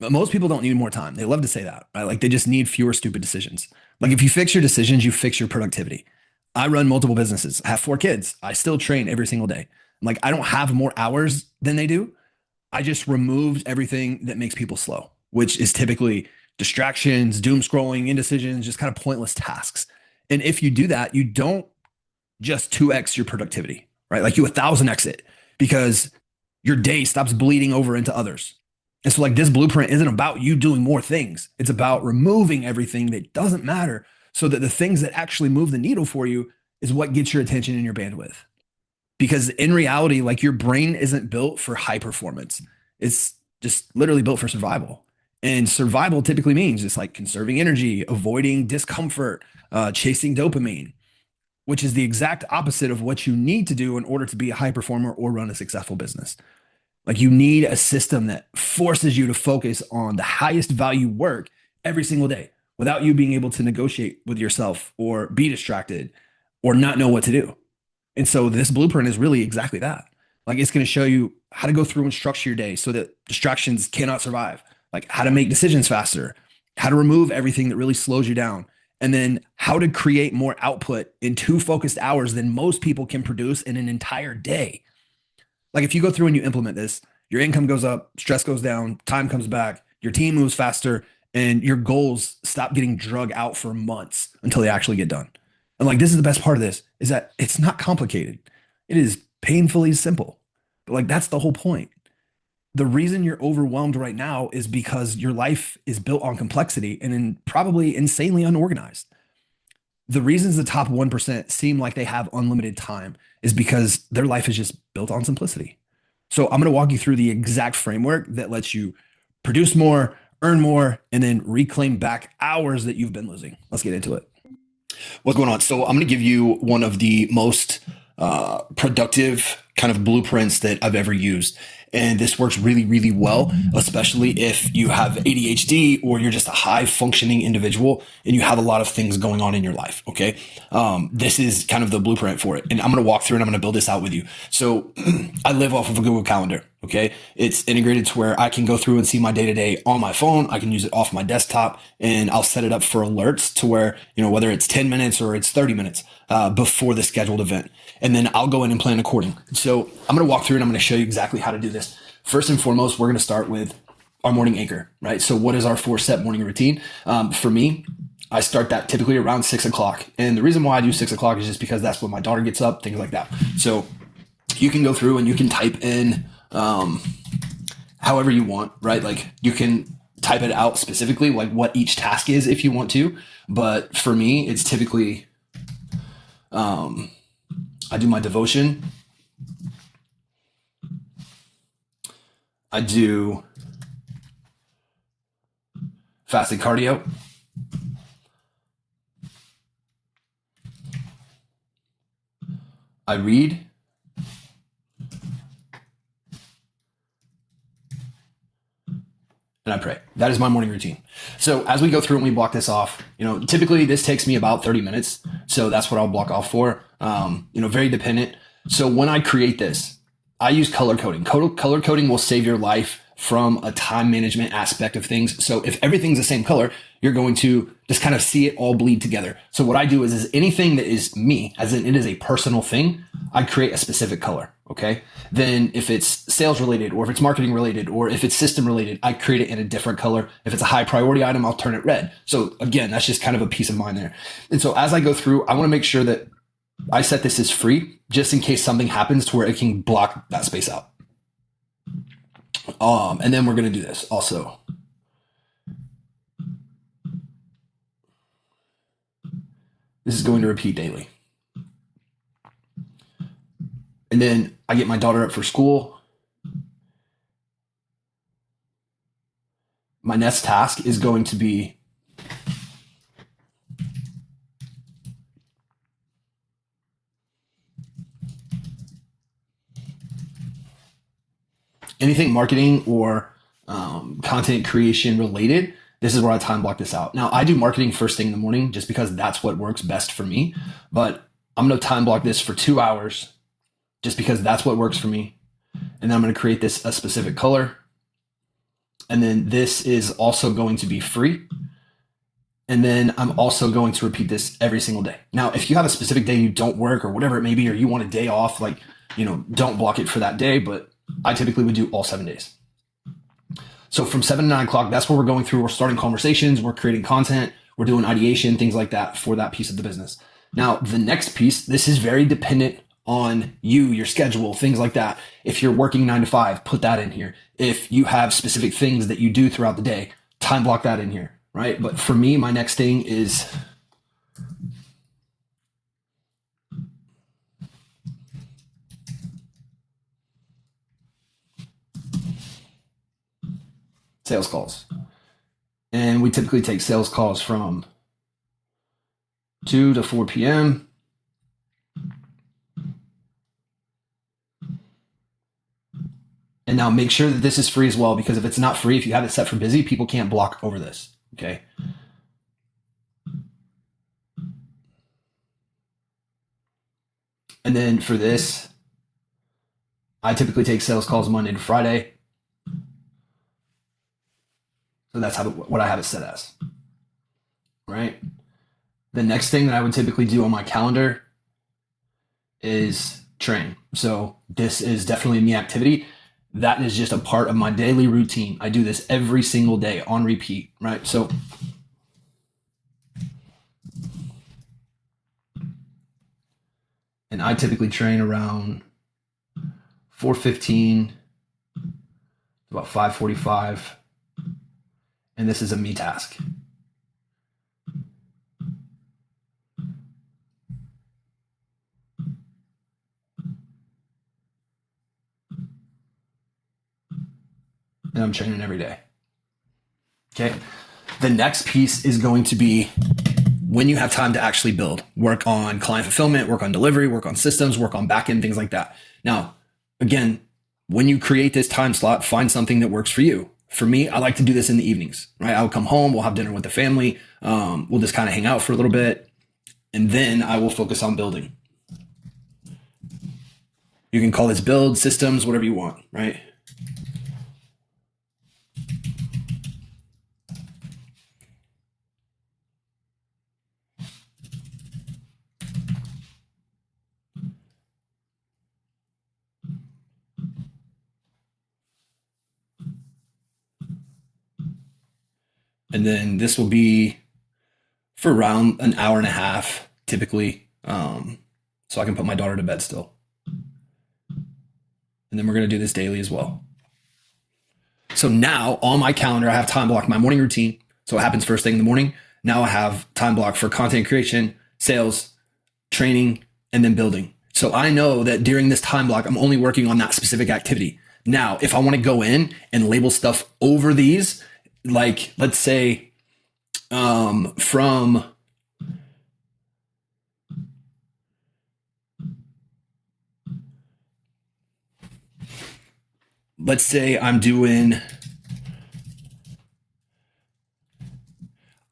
But most people don't need more time. They love to say that, right? Like they just need fewer stupid decisions. Like if you fix your decisions, you fix your productivity. I run multiple businesses. I have 4 kids. I still train every single day. Like I don't have more hours than they do. I just removed everything that makes people slow, which is typically distractions, doom scrolling, indecisions, just kind of pointless tasks. And if you do that, you don't just 2x your productivity, right? Like you 1,000x it because your day stops bleeding over into others. And so, like, this blueprint isn't about you doing more things, it's about removing everything that doesn't matter so that the things that actually move the needle for you is what gets your attention and your bandwidth. Because in reality, like, your brain isn't built for high performance, it's just literally built for survival. And survival typically means just like conserving energy, avoiding discomfort, chasing dopamine, which is the exact opposite of what you need to do in order to be a high performer or run a successful business. Like you need a system that forces you to focus on the highest value work every single day without you being able to negotiate with yourself or be distracted or not know what to do. And so this blueprint is really exactly that. Like it's going to show you how to go through and structure your day so that distractions cannot survive, like how to make decisions faster, how to remove everything that really slows you down, and then how to create more output in 2 focused hours than most people can produce in an entire day. Like if you go through and you implement this, your income goes up, stress goes down, time comes back, your team moves faster, and your goals stop getting drug out for months until they actually get done. And like this is the best part of this is that it's not complicated. It is painfully simple. But like that's the whole point. The reason you're overwhelmed right now is because your life is built on complexity and probably insanely unorganized. The reasons the top 1% seem like they have unlimited time is because their life is just built on simplicity. So I'm going to walk you through the exact framework that lets you produce more, earn more, and then reclaim back hours that you've been losing. Let's get into it. What's going on? So I'm going to give you one of the most productive kind of blueprints that I've ever used. And this works really, really well, especially if you have ADHD or you're just a high functioning individual and you have a lot of things going on in your life. Okay. This is kind of the blueprint for it. And I'm going to walk through and I'm going to build this out with you. So I live off of a Google Calendar. Okay. It's integrated to where I can go through and see my day to day on my phone. I can use it off my desktop and I'll set it up for alerts to where, whether it's 10 minutes or it's 30 minutes before the scheduled event. And then I'll go in and plan according. So I'm going to walk through and I'm going to show you exactly how to do this. First and foremost, we're going to start with our morning anchor, right? So what is our 4-step morning routine? For me, I start that typically around 6 o'clock. And the reason why I do 6 o'clock is just because that's when my daughter gets up, things like that. So you can go through and you can type in however you want, right? Like you can type it out specifically, like what each task is if you want to. But for me, it's typically, I do my devotion. I do fasted cardio. I read. And I pray. That is my morning routine. So as we go through and we block this off, typically this takes me about 30 minutes. So that's what I'll block off for, very dependent. So when I create this, I use color coding. Color coding will save your life from a time management aspect of things. So if everything's the same color, you're going to just kind of see it all bleed together. So what I do is anything that is me, as in it is a personal thing, I create a specific color. Okay. Then if it's sales related or if it's marketing related or if it's system related, I create it in a different color. If it's a high priority item, I'll turn it red. So again, that's just kind of a peace of mind there. And so as I go through, I want to make sure that I set this as free just in case something happens to where it can block that space out. And then we're going to do this also. This is going to repeat daily. And then I get my daughter up for school. My next task is going to be anything marketing or content creation related. This is where I time block this out. Now I do marketing first thing in the morning just because that's what works best for me. But I'm going to time block this for 2 hours just because that's what works for me. And then I'm going to create this a specific color. And then this is also going to be free. And then I'm also going to repeat this every single day. Now, if you have a specific day you don't work or whatever it may be, or you want a day off, like, don't block it for that day, but I typically would do all 7 days. So from 7 to 9 o'clock, that's where we're going through. We're starting conversations, we're creating content, we're doing ideation, things like that for that piece of the business. Now, the next piece, this is very dependent on you, your schedule, things like that. If you're working 9 to 5, put that in here. If you have specific things that you do throughout the day, time block that in here, right? But for me, my next thing is sales calls. And we typically take sales calls from 2 to 4 p.m. And now make sure that this is free as well, because if it's not free, if you have it set for busy, people can't block over this. Okay. And then for this, I typically take sales calls Monday to Friday. So that's what I have it set as. Right. The next thing that I would typically do on my calendar is train. So this is definitely me activity. That is just a part of my daily routine. I do this every single day on repeat, right? So and I typically train around 4:15 about 5:45. And this is a me task. And I'm training every day. Okay. The next piece is going to be when you have time to actually build, work on client fulfillment, work on delivery, work on systems, work on backend, things like that. Now, again, when you create this time slot, find something that works for you. For me, I like to do this in the evenings, right? I'll come home, we'll have dinner with the family. We'll just kind of hang out for a little bit. And then I will focus on building. You can call this build, systems, whatever you want, right? And then this will be for around an hour and a half, typically. So I can put my daughter to bed still. And then we're going to do this daily as well. So now on my calendar, I have time block my morning routine. So it happens first thing in the morning. Now I have time block for content creation, sales, training, and then building. So I know that during this time block, I'm only working on that specific activity. Now, if I want to go in and label stuff over these, like let's say from let's say I'm doing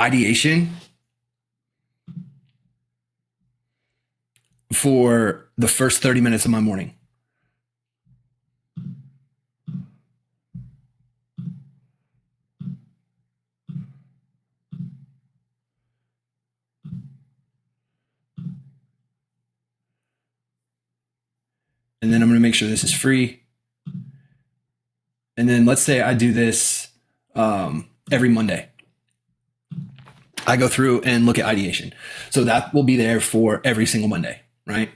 ideation for the first 30 minutes of my morning. And then I'm going to make sure this is free. And then let's say I do this every Monday. I go through and look at ideation. So that will be there for every single Monday, right?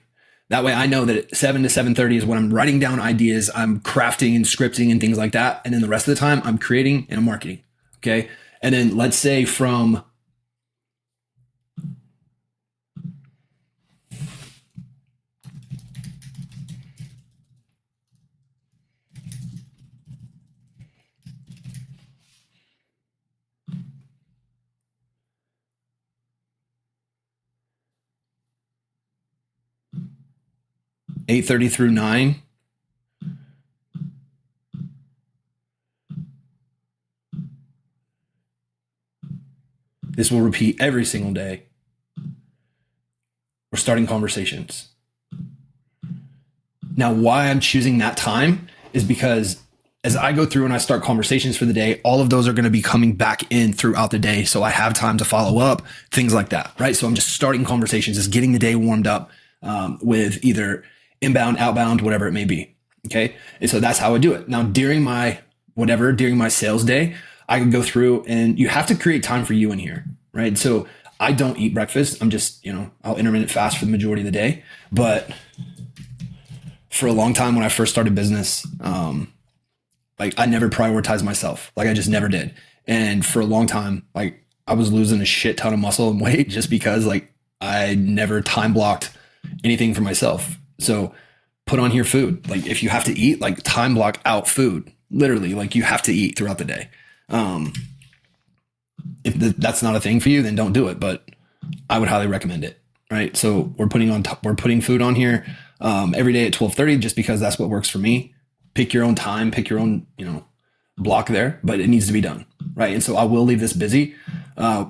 That way I know that 7 to 7:30 is when I'm writing down ideas, I'm crafting and scripting and things like that. And then the rest of the time I'm creating and I'm marketing. Okay. And then let's say from (8:30 through 9). This will repeat every single day. We're starting conversations. Now, why I'm choosing that time is because as I go through and I start conversations for the day, all of those are going to be coming back in throughout the day. So I have time to follow up, things like that, right? So I'm just starting conversations, just getting the day warmed up with either inbound, outbound, whatever it may be. Okay. And so that's how I do it. Now, during my sales day, I can go through and you have to create time for you in here, right? So I don't eat breakfast. I'm just, I'll intermittent fast for the majority of the day. But for a long time when I first started business, like I never prioritized myself. Like I just never did. And for a long time, like I was losing a shit ton of muscle and weight just because like I never time blocked anything for myself. So put on here food. Like if you have to eat, like time block out food. Literally, like you have to eat throughout the day. If that's not a thing for you, then don't do it. But I would highly recommend it. Right. So we're putting food on here every day at 12:30 just because that's what works for me. Pick your own time, pick your own, block there, but it needs to be done. Right. And so I will leave this busy,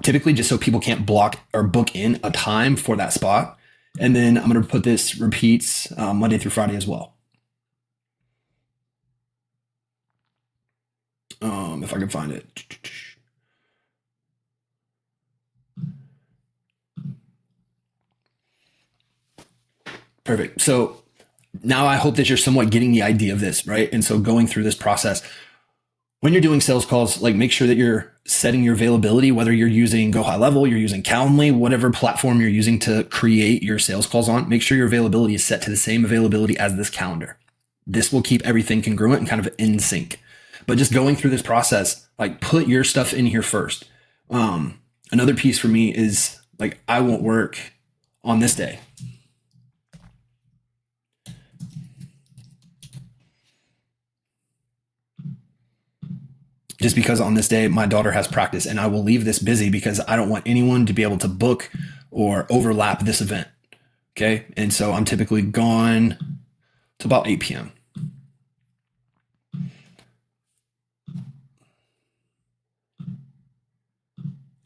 typically just so people can't block or book in a time for that spot. And then I'm going to put this repeats Monday through Friday as well. If I can find it. Perfect. So now I hope that you're somewhat getting the idea of this, right? And so going through this process, when you're doing sales calls, like make sure that you're setting your availability, whether you're using Go High Level, you're using Calendly, whatever platform you're using to create your sales calls on, make sure your availability is set to the same availability as this calendar. This will keep everything congruent and kind of in sync. But just going through this process, like put your stuff in here first. Another piece for me is like, I won't work on this day. Just because on this day, my daughter has practice and I will leave this busy because I don't want anyone to be able to book or overlap this event. Okay. And so I'm typically gone to about 8 p.m.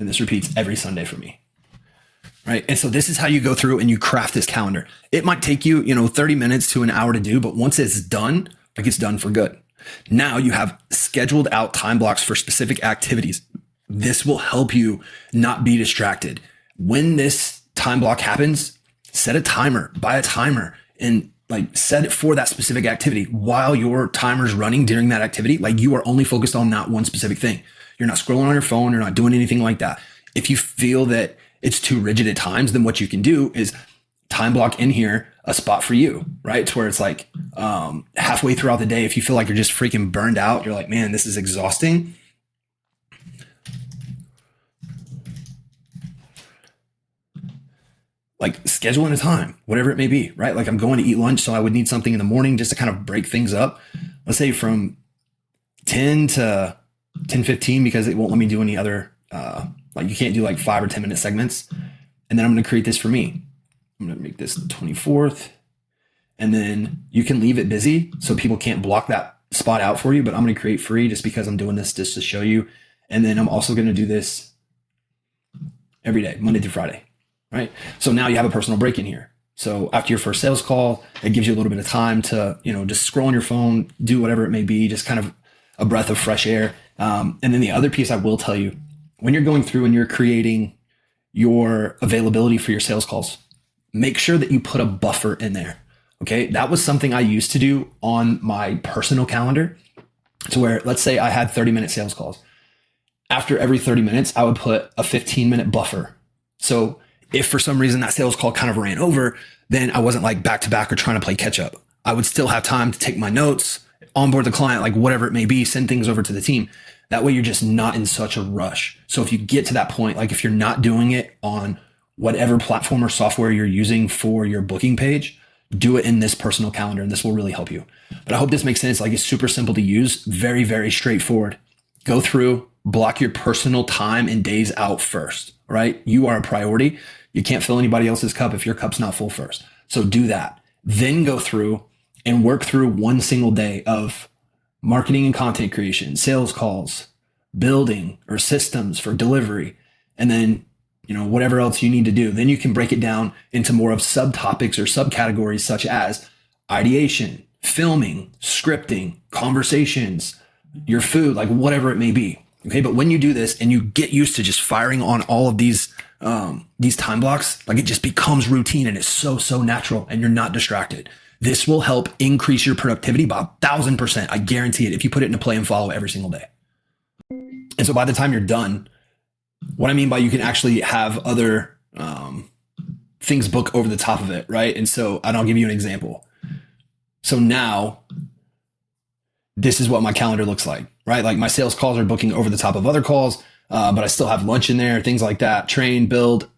And this repeats every Sunday for me. Right. And so this is how you go through and you craft this calendar. It might take you, 30 minutes to an hour to do, but once it's done, like it's done for good. Now you have scheduled out time blocks for specific activities. This will help you not be distracted. When this time block happens, set a timer, buy a timer and like set it for that specific activity while your timer's running during that activity. Like you are only focused on that one specific thing. You're not scrolling on your phone. You're not doing anything like that. If you feel that it's too rigid at times, then what you can do is time block in here a spot for you, right? To where it's like halfway throughout the day, if you feel like you're just freaking burned out, you're like, man, this is exhausting. Like schedule in a time, whatever it may be, right? Like I'm going to eat lunch, so I would need something in the morning just to kind of break things up. Let's say from 10 to 10:15 because it won't let me do any other, like you can't do like 5 or 10 minute segments. And then I'm going to create this for me. I'm going to make this the 24th. And then you can leave it busy so people can't block that spot out for you. But I'm going to create free just because I'm doing this just to show you. And then I'm also going to do this every day, Monday through Friday. Right. So now you have a personal break in here. So after your first sales call, it gives you a little bit of time to, just scroll on your phone, do whatever it may be, just kind of a breath of fresh air. And then the other piece I will tell you, when you're going through and you're creating your availability for your sales calls, make sure that you put a buffer in there. Okay. That was something I used to do on my personal calendar to where, let's say I had 30-minute sales calls. After every 30 minutes, I would put a 15-minute buffer. So if for some reason that sales call kind of ran over, then I wasn't like back to back or trying to play catch up. I would still have time to take my notes, onboard the client, like whatever it may be, send things over to the team. That way you're just not in such a rush. So if you get to that point, like if you're not doing it on whatever platform or software you're using for your booking page, do it in this personal calendar and this will really help you. But I hope this makes sense. Like it's super simple to use, very, very straightforward. Go through, block your personal time and days out first, right? You are a priority. You can't fill anybody else's cup if your cup's not full first. So do that. Then go through and work through one single day of marketing and content creation, sales calls, building or systems for delivery, and then whatever else you need to do. Then you can break it down into more of subtopics or subcategories such as ideation, filming, scripting, conversations, your food, like whatever it may be. Okay. But when you do this and you get used to just firing on all of these time blocks, like it just becomes routine and it's so natural and you're not distracted. This will help increase your productivity by 1,000%. I guarantee it if you put it into play and follow every single day. And so by the time you're done, what I mean by you can actually have other things book over the top of it, right? And so I'll give you an example. So now this is what my calendar looks like, right? Like my sales calls are booking over the top of other calls, but I still have lunch in there, things like that, train, build.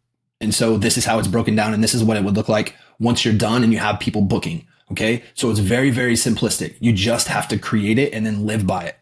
And so this is how it's broken down. And this is what it would look like once you're done and you have people booking. Okay. So it's very, very simplistic. You just have to create it and then live by it.